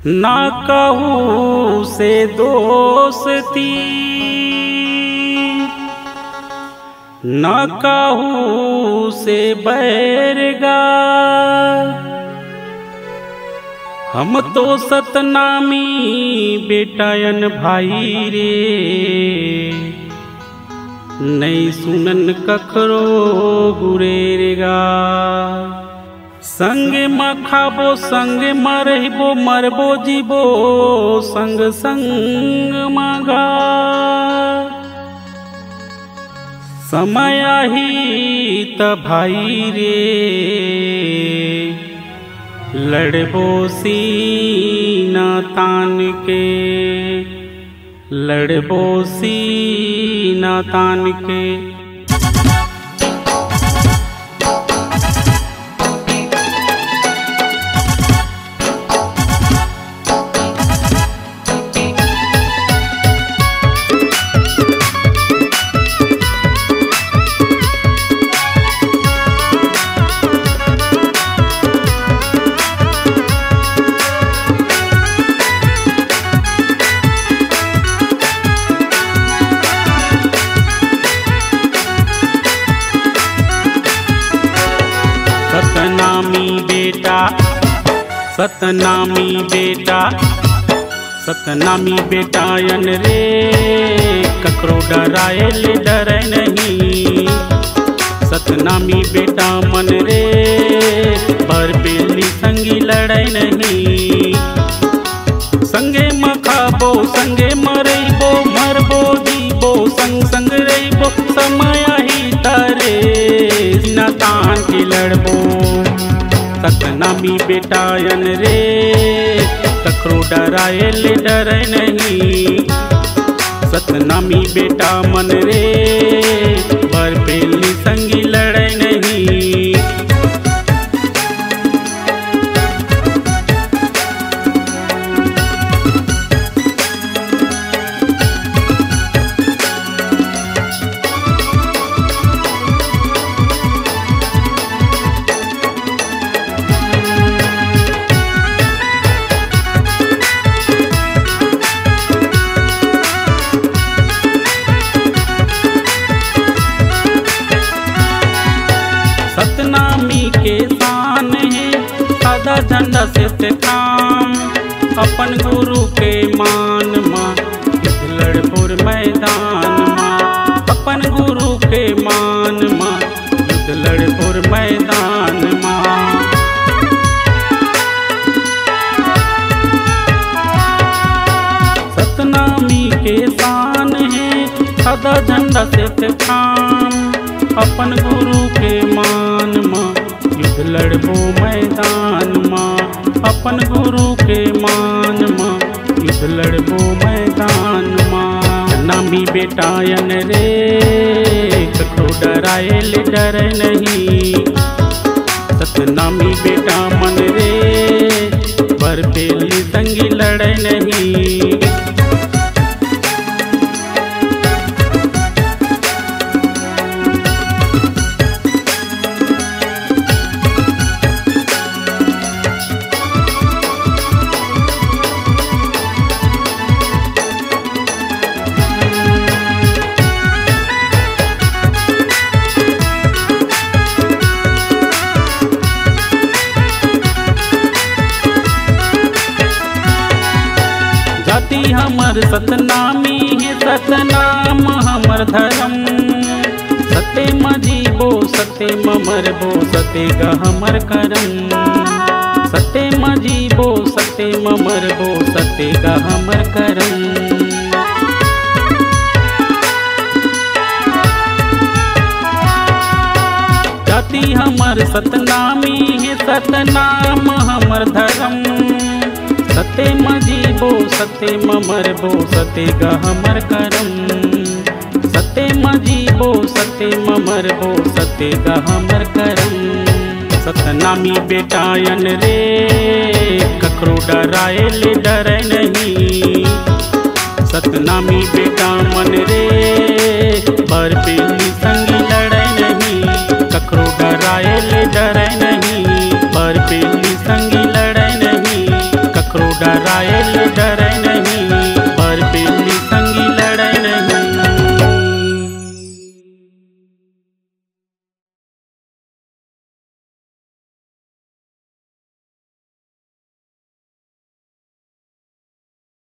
ना कहूँ से दोस्ती न कहूँ से बैरगा, हम तो सतनामी बेटायन भाई रे, नहीं सुनन कखरो गुरेरेगा। संग म खाबो संग मरबो मरबो जीबो संग संग मगा, समय ही त भाई रे, लड़बो सीना तान के, लड़बो सीना तान के। सतनामी बेटा सतनामी बेटायन रे, ककरो डरायल डरे नहीं। सतनामी बेटा मन रे, पर बेली संगी लड़े नहीं। संगे म खाबो संगे मरबो मरबो जीबो संग संग रहिबो, समय ही तारे सीना तान के लड़बो। सतनामी बेटायन रे, ककरो डरायल डरे नहीं। सतनामी बेटा मन रे, पर बेली संगी लड़े नहीं। सतनामी के शान है सादा झंडा से काम, अपन गुरु के मान माँ लड़पुर मैदान माँ। अपन गुरु के मान माँ लड़पुर मैदान माँ। सतनामी के शान है सादा झंडा से काम, अपन गुरु के मान माँ युद्ध लड़बो मैदान माँ। अपन गुरु के मान माँ युद्ध लड़बो मैदान माँ। नामी बेटायन रे, ककरो डरायल डरे नहीं। सतनामी बेटा मन रे, पर बेली संगी लड़े नहीं। जाति हमर सतनामी है, सतनाम हमर धर्म। सते म जीबो सते म मरबो सते ग हमर करम। सते म जीबो सते म मरबो सते ग हमर करम। जाति हमर सतनामी है, सतनाम हमर धर्म। सते म जीबो सते म मरबो सते ग हमर करम। सते म जीबो सते म मरबो सते ग हमर करम। सतनामी बेटायन रे, ककरो डरायल डरे नहीं। सतनामी बेटा मन रे, पर बेली संगी लड़े नहीं। ककरो डरायल डरे नहीं, पर बेली संगी लड़े नहीं। ककरो डरायल बैल डरे नहीं